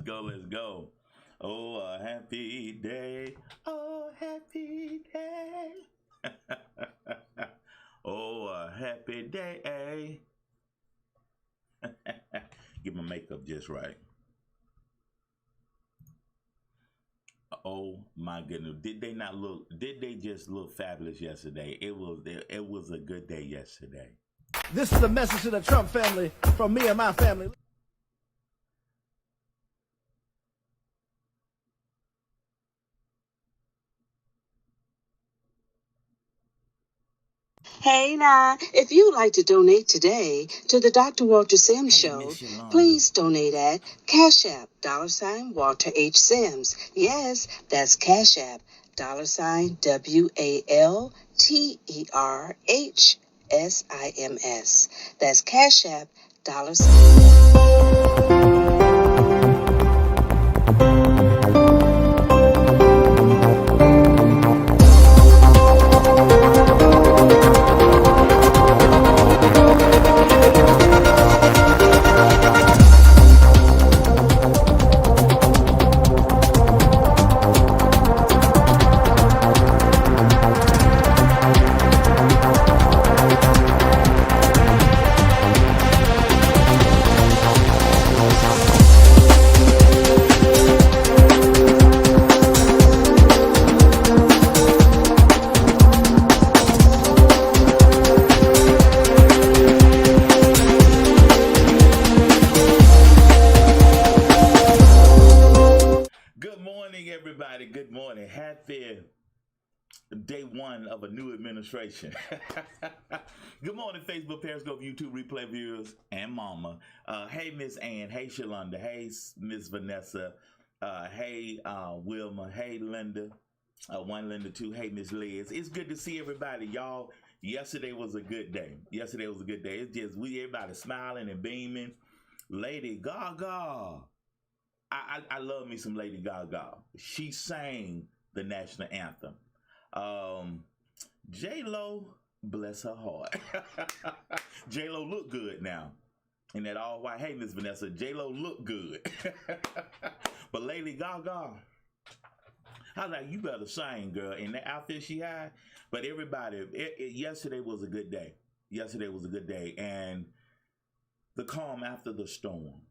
go, let's go. Oh, a happy day. Oh, happy day. Oh, a happy day. Get my makeup just right. Oh my goodness. Did they just look fabulous yesterday? It was a good day yesterday. This is a message to the Trump family from me and my family. Hey now, if you'd like to donate today to the Dr. Walter Sims Hey, Show, Miss Yolanda. please donate at Cash App, $Walter H. Sims. Yes, that's Cash App, $WALTERHSIMS. That's Cash App, Good morning, everybody. Good morning. Happy day one of a new administration. Good morning, Facebook, Periscope, YouTube, replay viewers, and Mama. Hey, Miss Ann. Hey, Shalonda. Hey, Miss Vanessa. Hey, Wilma. Hey, Linda. One Linda, two. Hey, Miss Liz. It's good to see everybody, y'all. Yesterday was a good day. Yesterday was a good day. It's just everybody smiling and beaming. Lady Gaga. I love me some Lady Gaga. She sang the national anthem. J-Lo, bless her heart. J-Lo look good now. In that all white. Hey, Miss Vanessa, J-Lo look good. But Lady Gaga, I was like, you better sing, girl, in the outfit she had. But everybody, yesterday was a good day. Yesterday was a good day. And the calm after the storm.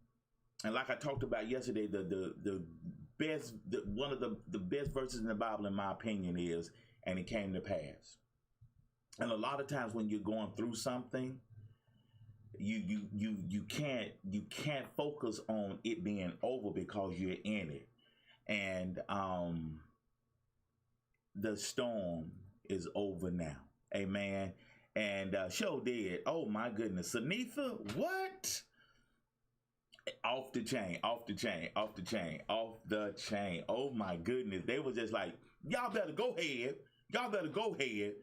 And like I talked about yesterday, the best, one of the best verses in the Bible, in my opinion, is, and it came to pass. And a lot of times when you're going through something, you can't focus on it being over because you're in it. And the storm is over now. Amen. And show did. Oh my goodness. Sanitha, what? Off the chain, off the chain, off the chain, off the chain. Oh my goodness. They were just like, y'all better go ahead. Y'all better go ahead.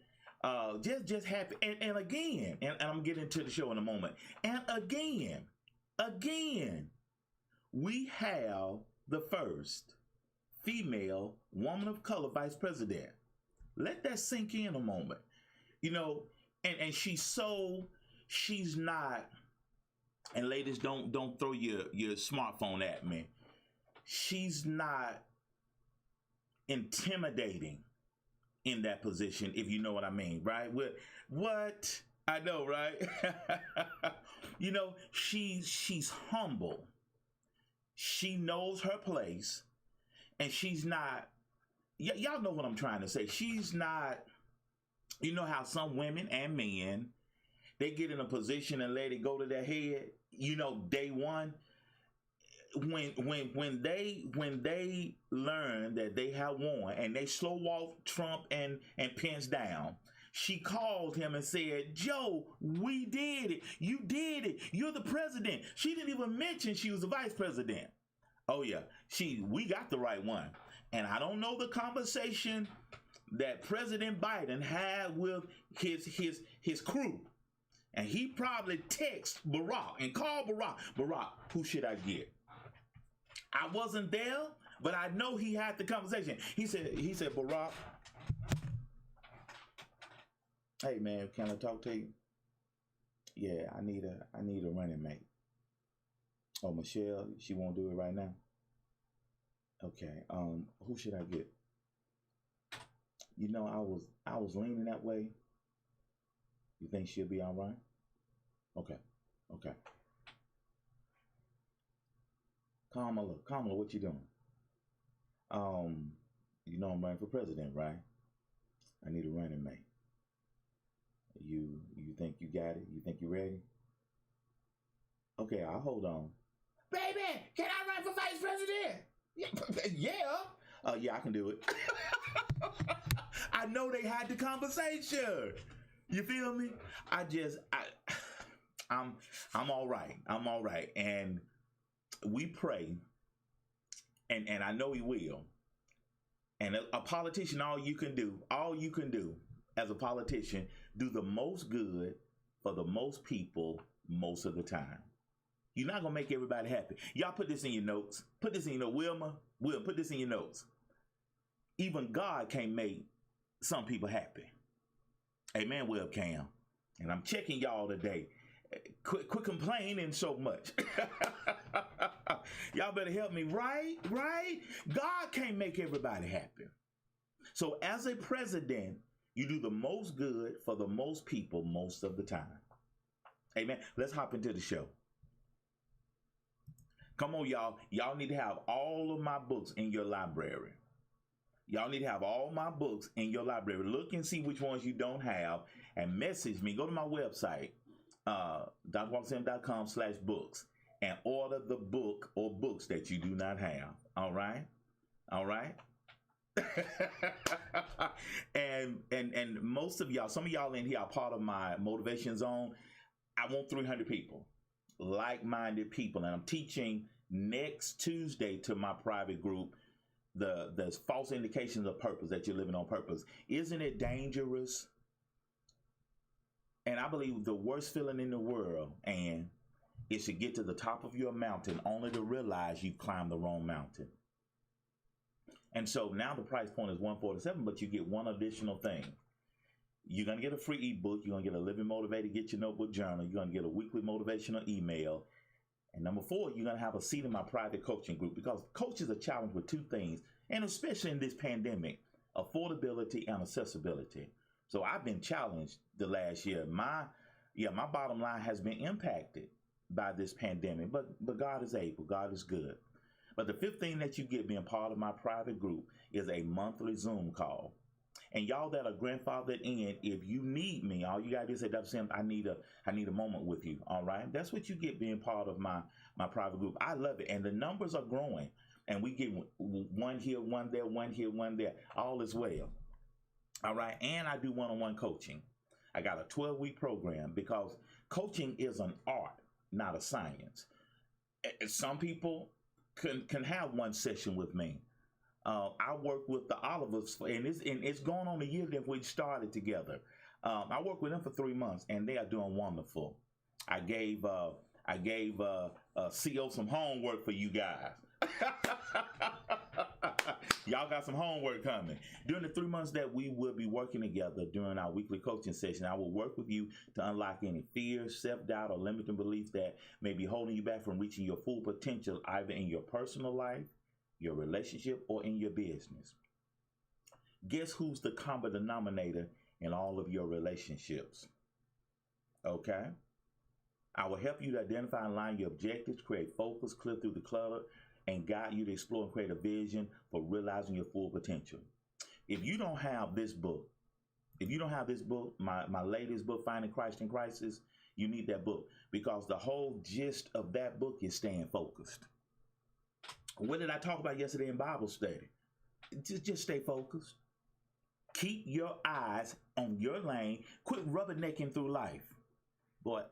Just happy. And again, and I'm getting to the show in a moment. And again, we have the first female woman of color vice president. Let that sink in a moment. You know, and she's not. And ladies, don't throw your smartphone at me. She's not intimidating in that position, if you know what I mean, right? What? I know, right? You know, she's humble. She knows her place, and she's not. Y'all know what I'm trying to say. She's not. You know how some women and men, they get in a position and let it go to their head. You know, day one, when they learn that they have won and they slow walk Trump and Pence down, she called him and said, Joe, we did it. You did it. You're the president. She didn't even mention she was the vice president. Oh yeah, we got the right one. And I don't know the conversation that President Biden had with his crew. And he probably texted Barack and called Barack. Barack, who should I get? I wasn't there, but I know he had the conversation. He said, Barack, hey man, can I talk to you? Yeah, I need a running mate. Oh, Michelle, she won't do it right now. Okay. Who should I get? I was leaning that way. You think she'll be all right? Okay. Okay. Kamala, what you doing? Um, I'm running for president, right? I need a running mate. You think you got it? You think you ready? Okay, I'll hold on. Baby, can I run for vice president? Yeah. Yeah, I can do it. I know they had the conversation. You feel me? I'm all right. I'm all right. And we pray, and I know he will. And a politician, all you can do as a politician, do the most good for the most people most of the time. You're not gonna make everybody happy. Y'all put this in your notes. Put this in your notes. Will, put this in your notes. Even God can't make some people happy. Amen, webcam. And I'm checking y'all today. Quit complaining so much. Y'all better help me, right? God can't make everybody happy. So as a president, you do the most good for the most people most of the time. Amen. Let's hop into the show. Come on, y'all. Y'all need to have all of my books in your library. Y'all need to have all my books in your library. Look and see which ones you don't have and message me. Go to my website, drwaltersim.com/books, and order the book or books that you do not have. All right? All right? and most of y'all, some of y'all in here are part of my motivation zone. I want 300 people, like-minded people, and I'm teaching next Tuesday to my private group the false indications of purpose, that you're living on purpose. Isn't it dangerous? And I believe the worst feeling in the world, and is to get to the top of your mountain only to realize you've climbed the wrong mountain. And so now the price point is $147, but you get one additional thing. You're going to get a free ebook. You're going to get a Living Motivated, Get Your Notebook Journal. You're going to get a weekly motivational email. And number 4, you're going to have a seat in my private coaching group, because coaches are challenged with 2 things, and especially in this pandemic: affordability and accessibility. So I've been challenged the last year. My bottom line has been impacted by this pandemic, but God is able. God is good. But the 5th thing that you get being part of my private group is a monthly Zoom call. And y'all that are grandfathered in, if you need me, all you gotta do is say, Dr. Sim, I need a moment with you. All right, that's what you get being part of my private group. I love it, and the numbers are growing, and we get one here, one there, one here, one there. All is well. All right, and I do one-on-one coaching. I got a 12-week program, because coaching is an art, not a science. Some people can have one session with me. I work with the Olivers, and it's going on a year that we started together. I worked with them for 3 months, and they are doing wonderful. I gave CO some homework for you guys. Y'all got some homework coming. During the 3 months that we will be working together during our weekly coaching session, I will work with you to unlock any fears, self-doubt, or limiting beliefs that may be holding you back from reaching your full potential, either in your personal life, your relationship, or in your business. Guess who's the common denominator in all of your relationships? Okay? I will help you to identify and align your objectives, create focus, clear through the clutter, and guide you to explore and create a vision for realizing your full potential. If you don't have this book, my latest book, Finding Christ in Crisis, you need that book, because the whole gist of that book is staying focused. What did I talk about yesterday in Bible study? Just stay focused. Keep your eyes on your lane. Quit rubbernecking through life. Boy,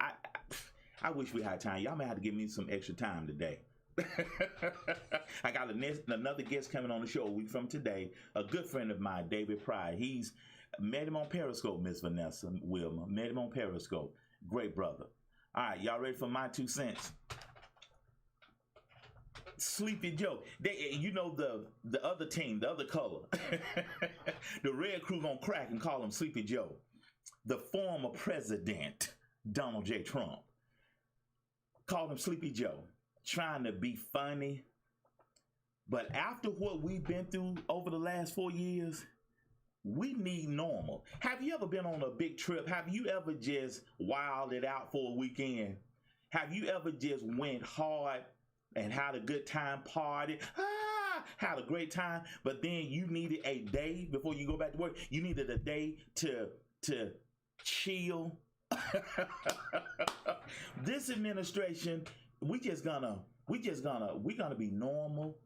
I wish we had time. Y'all may have to give me some extra time today. I got another guest coming on the show a week from today, a good friend of mine, David Pride. He's met him on Periscope, Miss Vanessa Wilma. Met him on Periscope. Great brother. All right, y'all ready for my 2 cents? Sleepy Joe. The other team, the other color. The red crew gonna crack and call him Sleepy Joe. The former president, Donald J. Trump, called him Sleepy Joe, trying to be funny But after what we've been through over the last 4 years, we need normal. Have you ever been on a big trip? Have you ever just wilded out for a weekend? Have you ever just went hard and had a good time, party? Had a great time, but then you needed a day before you go back to work. You needed a day to chill. This administration, we're gonna be normal,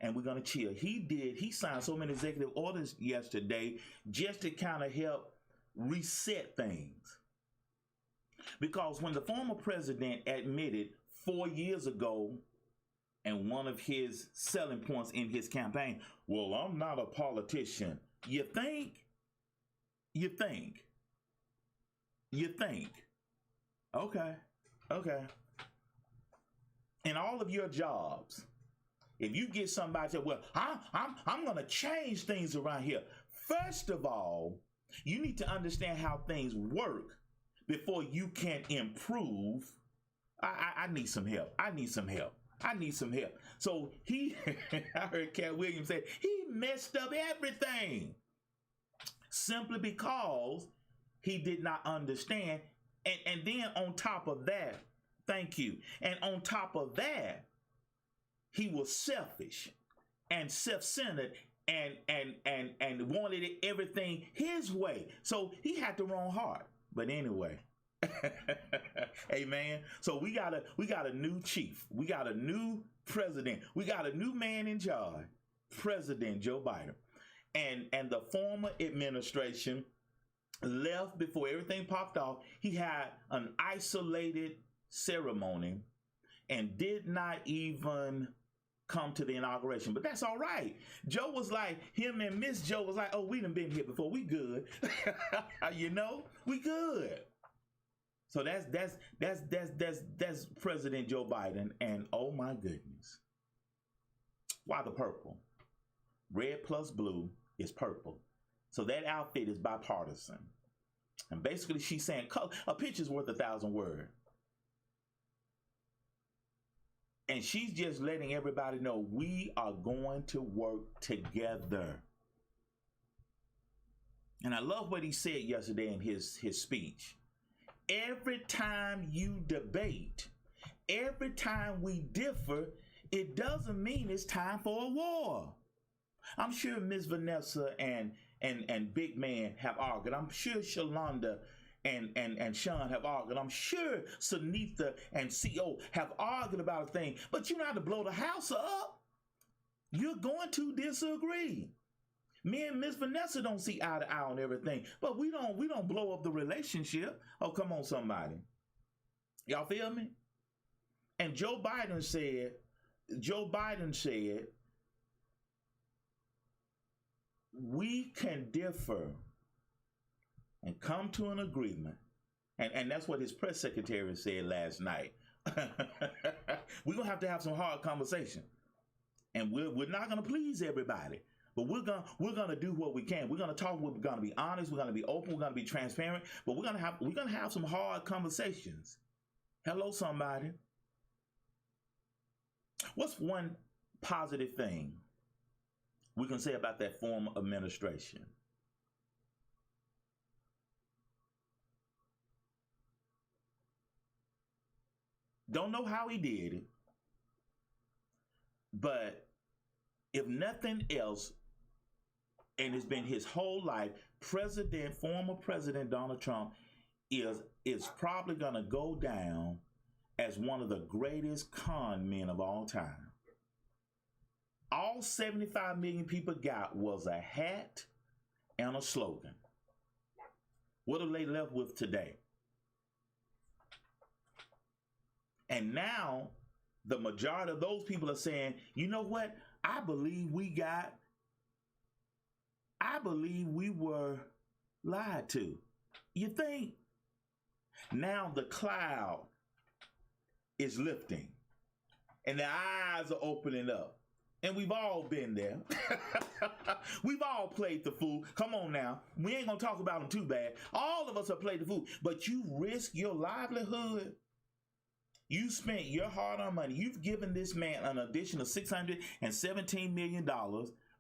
and we're gonna chill. He signed so many executive orders yesterday just to kind of help reset things. Because when the former president admitted 4 years ago, and one of his selling points in his campaign, well, I'm not a politician. You think? Okay. In all of your jobs, if you get somebody to say, well, I'm going to change things around here. First of all, you need to understand how things work before you can improve. I need some help. So I heard Cat Williams say, he messed up everything simply because he did not understand. And then on top of that, thank you. And on top of that, he was selfish and self-centered and wanted everything his way. So he had the wrong heart. But anyway, amen. So we got a new chief. We got a new president. We got a new man in charge, President Joe Biden. And the former administration left before everything popped off. He had an isolated ceremony and did not even come to the inauguration. But that's all right. Joe was like, him and Miss Joe was like, oh, we done been here before. We good. We good. So that's President Joe Biden. And oh my goodness. Why the purple? Red plus blue is purple. So that outfit is bipartisan. And basically she's saying, a picture's worth 1,000 words. And she's just letting everybody know we are going to work together. And I love what he said yesterday in his speech. Every time you debate, every time we differ, it doesn't mean it's time for a war. I'm sure Miss Vanessa and Big Man have argued. I'm sure Shalonda and Sean have argued. I'm sure Sunitha and CO have argued about a thing. But you know how to blow the house up. You're going to disagree. Me and Miss Vanessa don't see eye to eye on everything, but we don't blow up the relationship. Oh, come on, somebody. Y'all feel me? And Joe Biden said, we can differ and come to an agreement. And that's what his press secretary said last night. We're going to have some hard conversation. And we're not going to please everybody. But we're gonna do what we can. We're gonna talk. We're gonna be honest. We're gonna be open. We're gonna be transparent. But we're gonna have some hard conversations. Hello, somebody. What's one positive thing we can say about that former administration? Don't know how he did it, but if nothing else, and it's been his whole life, former President Donald Trump is probably going to go down as one of the greatest con men of all time. All 75 million people got was a hat and a slogan. What have they left with today? And now the majority of those people are saying, you know what? I believe we were lied to. You think? Now the cloud is lifting and the eyes are opening up. And we've all been there. We've all played the fool. Come on now. We ain't going to talk about them too bad. All of us have played the fool. But you risk your livelihood You spent your hard-earned money. You've given this man an additional $617 million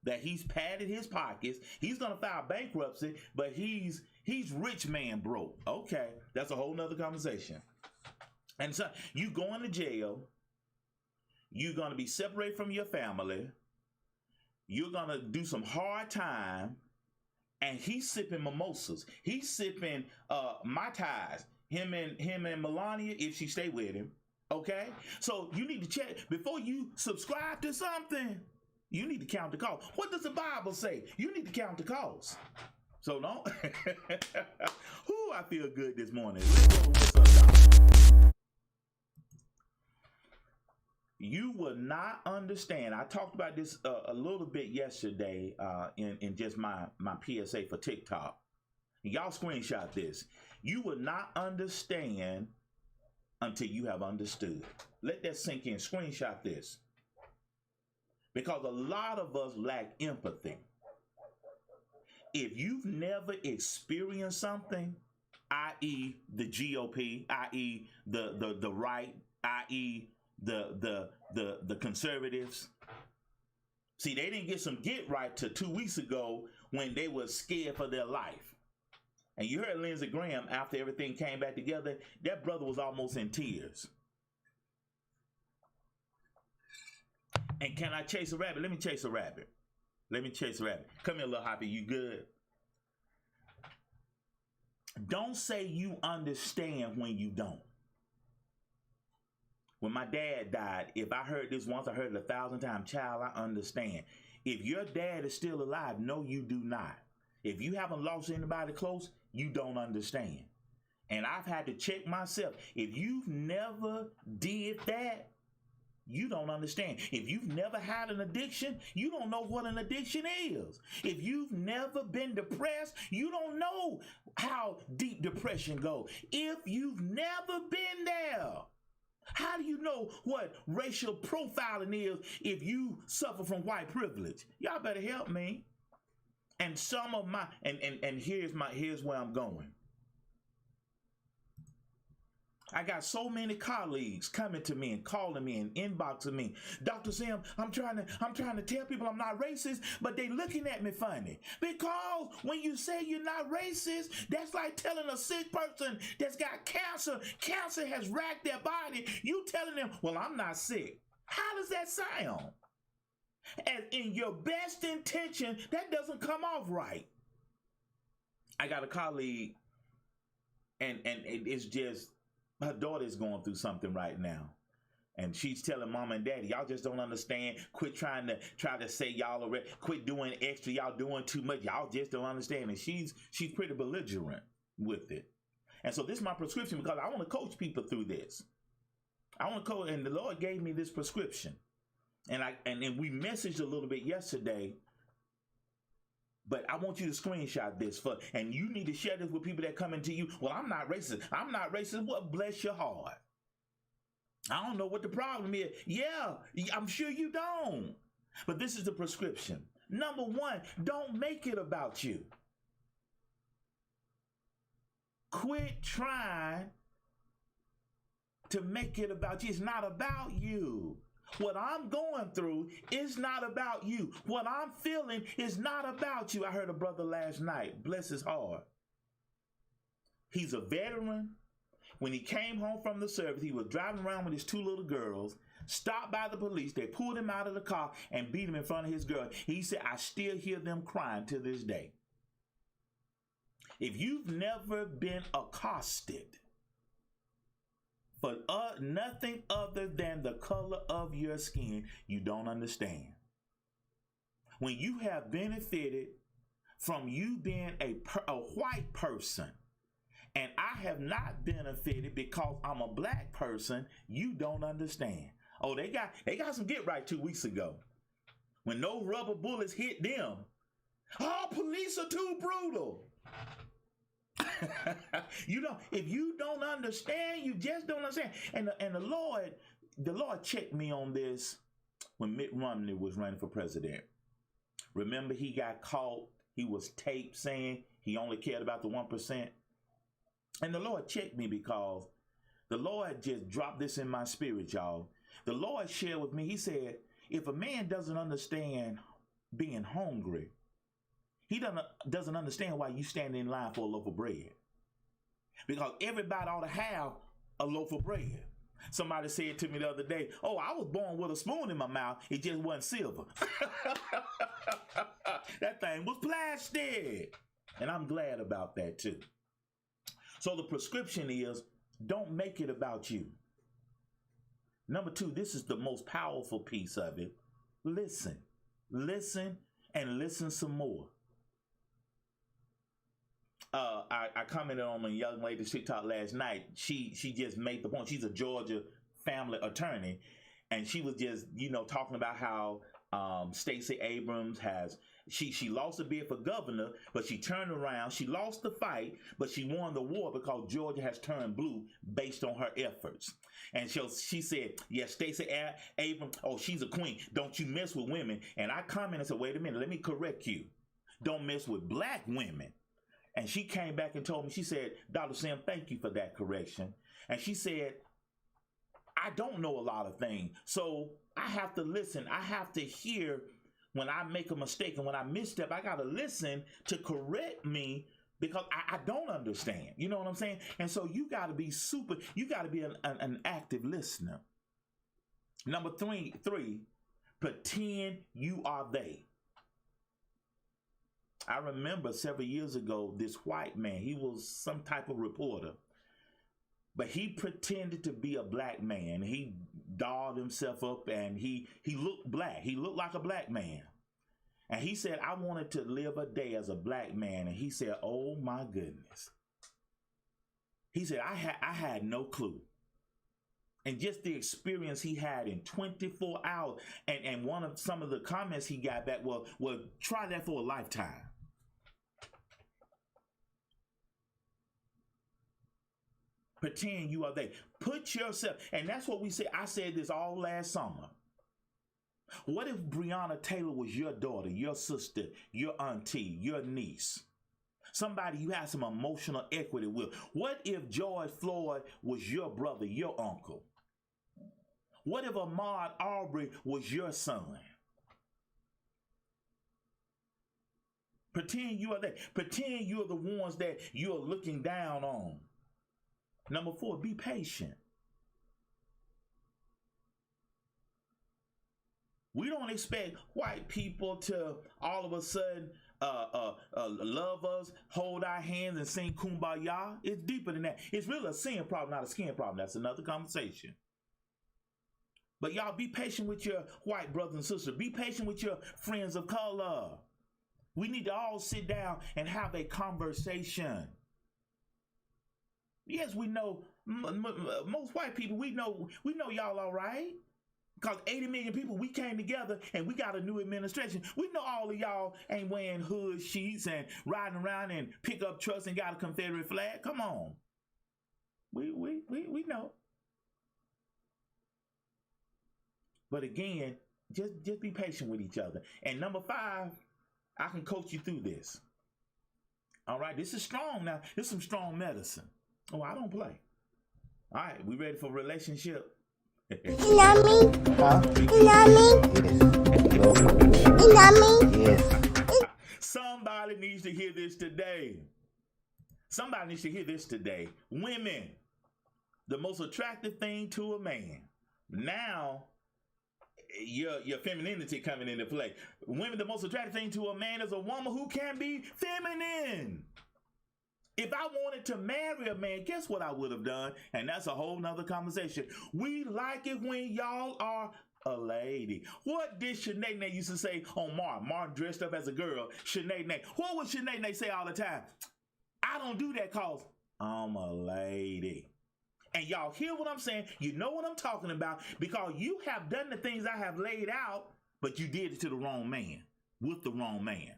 that he's padded his pockets. He's gonna file bankruptcy, but he's rich man broke. Okay, that's a whole nother conversation. And so you going to jail. You're gonna be separated from your family. You're gonna do some hard time, and he's sipping mimosas. He's sipping Mai Tais. Him and Melania, if she stay with him. Okay, so you need to check before you subscribe to something. You need to count the cost. What does the Bible say? You need to count the cost. So no. Whoo, I feel good this morning. What's up, y'all? You will not understand. I talked about this a little bit yesterday in just my PSA for TikTok. Y'all screenshot this. You will not understand until you have understood. Let that sink in. Screenshot this. Because a lot of us lack empathy. If you've never experienced something, i.e. the GOP, i.e. the right, i.e. the conservatives. See, they didn't get some get right till 2 weeks ago when they were scared for their life. And you heard Lindsey Graham after everything came back together, that brother was almost in tears. And can I chase a rabbit? Let me chase a rabbit. Come here, little hoppy. You good? Don't say you understand when you don't. When my dad died, if I heard this once, I heard it 1,000 times. Child, I understand. If your dad is still alive, no, you do not. If you haven't lost anybody close, you don't understand. And I've had to check myself. If you've never did that, you don't understand. If you've never had an addiction, you don't know what an addiction is. If you've never been depressed, you don't know how deep depression goes. If you've never been there, how do you know what racial profiling is if you suffer from white privilege? Y'all better help me. And some of my and here's where I'm going. I got so many colleagues coming to me and calling me and inboxing me. Dr. Sim, I'm trying to tell people I'm not racist, but they looking at me funny. Because when you say you're not racist, that's like telling a sick person that's got cancer has racked their body. You telling them, well, I'm not sick. How does that sound? And in your best intention, that doesn't come off right. I got a colleague, and it's just, her daughter's going through something right now. And she's telling mom and daddy, y'all just don't understand. Quit trying to say y'all are, quit doing extra. Y'all doing too much. Y'all just don't understand. And she's pretty belligerent with it. And so this is my prescription because I want to coach people through this. I want to coach, and the Lord gave me this prescription. And we messaged a little bit yesterday, but I want you to screenshot this and you need to share this with people that come into you. Well, I'm not racist. I'm not racist. Well, bless your heart. I don't know what the problem is. Yeah, I'm sure you don't. But this is the prescription. Number one, don't make it about you. Quit trying to make it about you. It's not about you. What I'm going through is not about you. What I'm feeling is not about you. I heard a brother last night, bless his heart. He's a veteran. When he came home from the service, he was driving around with his 2 little girls, stopped by the police. They pulled him out of the car and beat him in front of his girl. He said, I still hear them crying to this day. If you've never been accosted for nothing other than the color of your skin, you don't understand. When you have benefited from you being a white person, and I have not benefited because I'm a black person, you don't understand. Oh, they got some get right 2 weeks ago. When no rubber bullets hit them. Oh, police are too brutal. If you don't understand, you just don't understand. And the Lord checked me on this when Mitt Romney was running for president. Remember, he got caught. He was taped saying he only cared about the 1%. And the Lord checked me because The Lord just dropped this in my spirit, y'all. The Lord shared with me, he said, if a man doesn't understand being hungry, he doesn't understand why you stand in line for a loaf of bread. Because everybody ought to have a loaf of bread. Somebody said to me the other day, oh, I was born with a spoon in my mouth. It just wasn't silver. That thing was plastic. And I'm glad about that too. So the prescription is, don't make it about you. Number 2, this is the most powerful piece of it. Listen. Listen and listen some more. I commented on a young lady's TikTok last night. She just made the point. She's a Georgia family attorney, and she was just, talking about how Stacey Abrams she lost a bid for governor, but she turned around. She lost the fight, but she won the war because Georgia has turned blue based on her efforts. And she said, yes, Stacey Abrams, oh, she's a queen. Don't you mess with women. And I commented and said, wait a minute, let me correct you. Don't mess with black women. And she came back and told me, she said, Dr. Sam, thank you for that correction. And she said, I don't know a lot of things, so I have to listen. I have to hear when I make a mistake, and when I misstep, I got to listen to correct me because I don't understand. You know what I'm saying? And so you got to be an active listener. Number three, pretend you are they. I remember several years ago, this white man, he was some type of reporter, but he pretended to be a black man. He dolled himself up and he looked black. He looked like a black man. And he said, I wanted to live a day as a black man. And he said, oh my goodness. He said, I had no clue. And just the experience he had in 24 hours. And some of the comments he got back, well, try that for a lifetime. Pretend you are they. Put yourself, and that's what we say. I said this all last summer. What if Breonna Taylor was your daughter, your sister, your auntie, your niece? Somebody you had some emotional equity with. What if George Floyd was your brother, your uncle? What if Ahmaud Arbery was your son? Pretend you are they. Pretend you are the ones that you are looking down on. Number 4, be patient. We don't expect white people to all of a sudden love us, hold our hands, and sing Kumbaya. It's deeper than that. It's really a sin problem, not a skin problem. That's another conversation. But y'all be patient with your white brothers and sisters. Be patient with your friends of color. We need to all sit down and have a conversation. Yes, we know most white people, we know y'all all right. Because 80 million people, we came together and we got a new administration. We know all of y'all ain't wearing hood sheets and riding around in pickup trucks and got a Confederate flag. Come on. We know. But again, just be patient with each other. And number 5, I can coach you through this. All right, this is strong now. This is some strong medicine. Oh, I don't play. All right, we ready for relationship? You know me? Huh? You know me? You know me? Yes. Somebody needs to hear this today. Somebody needs to hear this today. Women, the most attractive thing to a man. Now, your femininity coming into play. Women, the most attractive thing to a man is a woman who can be feminine. If I wanted to marry a man, guess what I would have done? And that's a whole nother conversation. We like it when y'all are a lady. What did Sinead used to say on Martin? Martin dressed up as a girl. Sinead. What would Sinead say all the time? I don't do that cause I'm a lady. And y'all hear what I'm saying? You know what I'm talking about because you have done the things I have laid out, but you did it to the wrong man, with the wrong man.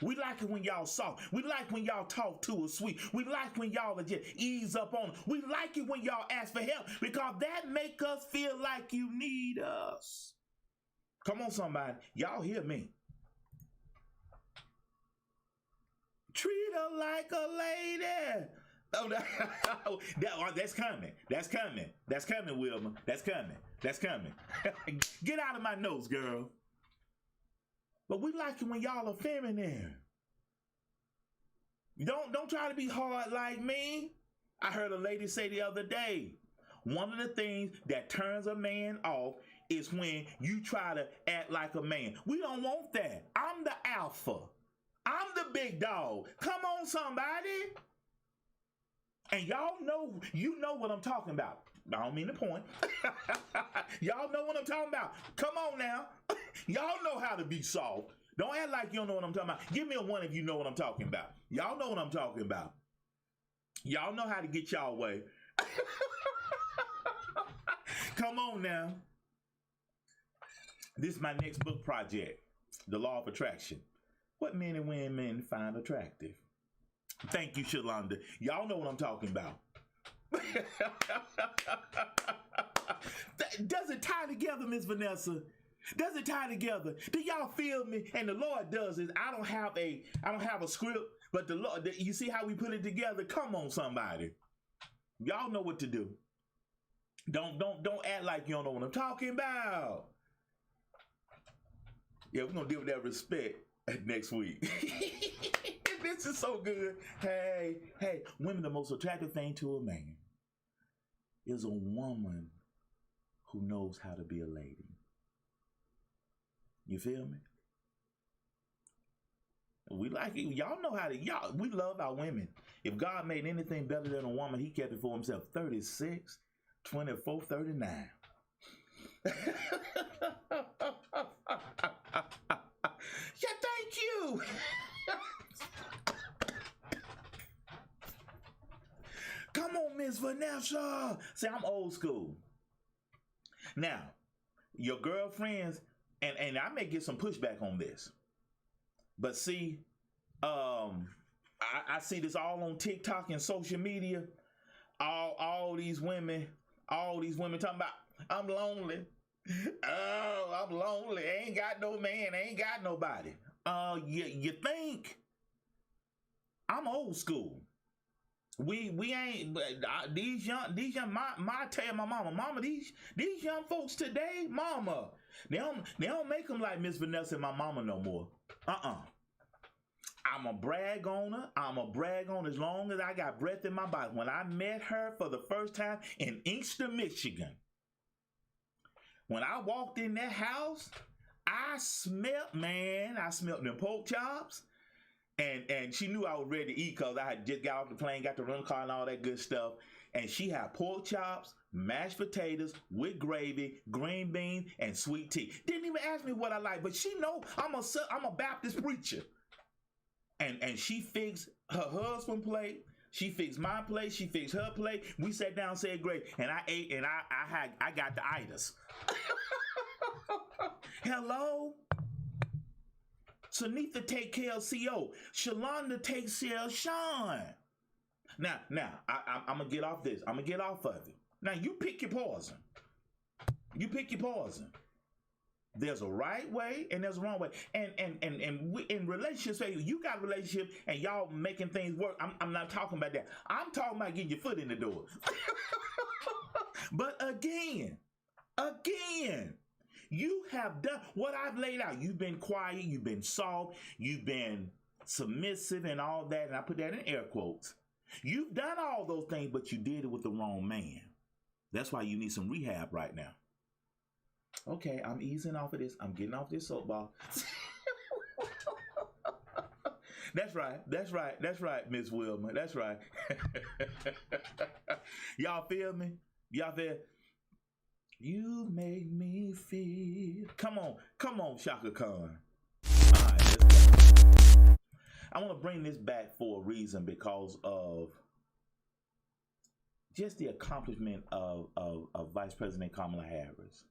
We like it when y'all soft. We like when y'all talk to us sweet. We like when y'all are just ease up on us. We like it when y'all ask for help because that make us feel like you need us. Come on, somebody. Y'all hear me. Treat her like a lady. Oh, that's coming. That's coming. That's coming, Wilma. That's coming. That's coming. Get out of my notes, girl. But we like it when y'all are feminine. Don't try to be hard like me. I heard a lady say the other day, one of the things that turns a man off is when you try to act like a man. We don't want that. I'm the alpha. I'm the big dog. Come on, somebody. And y'all know, you know what I'm talking about. I don't mean to point. Y'all know what I'm talking about. Come on now. Y'all know how to be soft. Don't act like you don't know what I'm talking about. Give me a one if you know what I'm talking about. Y'all know what I'm talking about. Y'all know how to get y'all way. Come on now. This is my next book project, The Law of Attraction. What men and women find attractive. Thank you, Shalonda. Y'all know what I'm talking about. Does it tie together, Miss Vanessa? Does it tie together? Do y'all feel me? And the Lord does is I don't have a script, but the Lord, you see how we put it together? Come on, somebody. Y'all know what to do. Don't act like you don't know what I'm talking about. Yeah, we're gonna deal with that respect next week. This is so good. Hey, women, the most attractive thing to a man is a woman who knows how to be a lady. You feel me? We like it. Y'all know how to, we love our women. If God made anything better than a woman, he kept it for himself. 36, 24, 39. Yeah, thank you. Come on, Miss Vanessa. See, I'm old school. Now, your girlfriends, and I may get some pushback on this, but see, I see this all on TikTok and social media. All these women talking about, I'm lonely. Oh, I'm lonely. I ain't got no man. I ain't got nobody. You think? I'm old school. We ain't these young I tell my mama these young folks today, mama, they don't make them like Miss Vanessa and my mama no more. I'm a brag on her. I'm a brag on as long as I got breath in my body. When I met her for the first time in Inkster, Michigan, when I walked in that house, I smelled them pork chops. And she knew I was ready to eat because I had just got off the plane, got the rental car and all that good stuff. And she had pork chops, mashed potatoes with gravy, green beans, and sweet tea. Didn't even ask me what I like, but she know I'm a Baptist preacher. And she fixed her husband's plate. She fixed my plate. She fixed her plate. We sat down and said great. And I ate and I got the itis. Hello? Sunitha take care of CO. Shalonda takes care of Sean. Now, I'm going to get off this. I'm going to get off of it. Now, you pick your poison. You pick your poison. There's a right way and there's a wrong way. And we, in relationships, you got a relationship and y'all making things work. I'm not talking about that. I'm talking about getting your foot in the door. But again, you have done what I've laid out. You've been quiet, you've been soft, you've been submissive and all that. And I put that in air quotes. You've done all those things, but you did it with the wrong man. That's why you need some rehab right now. Okay, I'm easing off of this. I'm getting off this soapbox. That's right, Miss Wilma. That's right. Y'all feel me? Y'all feel? You make me feel. Come on, Shaka Khan. All right, let's go. I want to bring this back for a reason because of just the accomplishment of Vice President Kamala Harris.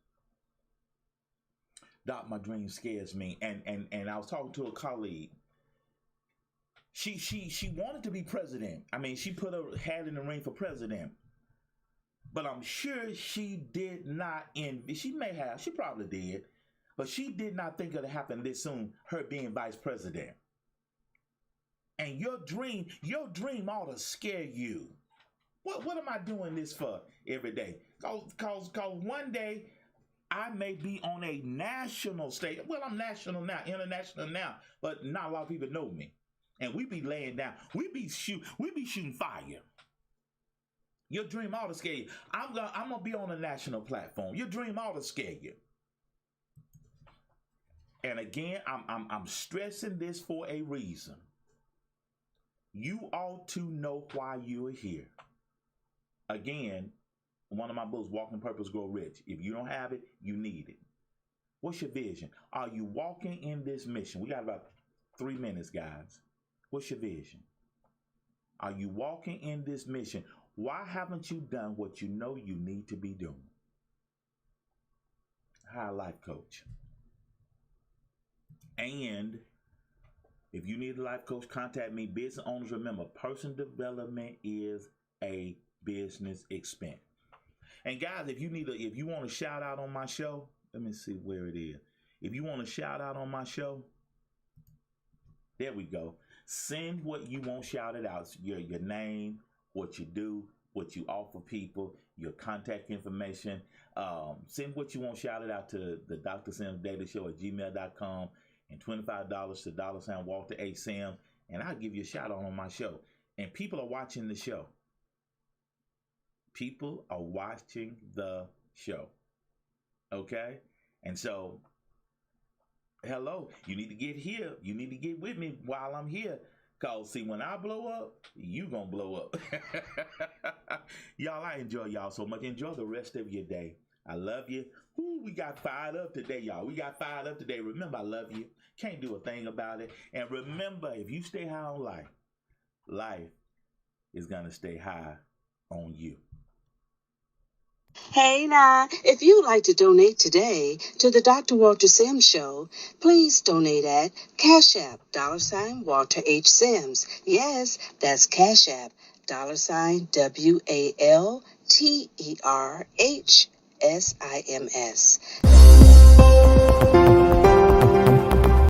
Doc, my dream scares me. And I was talking to a colleague. She wanted to be president. I mean, she put her hat in the ring for president. But I'm sure she did not she probably did, but she did not think it would happen this soon, her being vice president. And your dream ought to scare you. What am I doing this for every day? Cause one day I may be on a national stage. Well, I'm national now, international now, but not a lot of people know me. And we be laying down. We be shooting fire. Your dream ought to scare you. I'm gonna be on a national platform. Your dream ought to scare you. And again, I'm stressing this for a reason. You ought to know why you are here. Again, one of my books, Walking Purpose, Grow Rich. If you don't have it, you need it. What's your vision? Are you walking in this mission? We got about 3 minutes, guys. What's your vision? Are you walking in this mission? Why haven't you done what you know you need to be doing? Hire a life coach. And if you need a life coach, contact me. Business owners, remember, personal development is a business expense. And guys, if you want to shout out on my show, let me see where it is. If you want to shout out on my show, there we go. Send what you want shouted out. Your name, what you do, what you offer people, your contact information. Send what you want shouted out to the Dr. Sims Daily Show at gmail.com and $25 to $Walter H. Sims, and I'll give you a shout out on my show. And people are watching the show. People are watching the show. Okay? And so, hello, you need to get here. You need to get with me while I'm here. Because, see, when I blow up, you going to blow up. Y'all, I enjoy y'all so much. Enjoy the rest of your day. I love you. Ooh, we got fired up today, y'all. We got fired up today. Remember, I love you. Can't do a thing about it. And remember, if you stay high on life, life is going to stay high on you. Hey now, if you'd like to donate today to the Dr. Walter Sims Show, please donate at Cash App, $Walter H. Sims. Yes, that's Cash App, $WALTERHSIMS.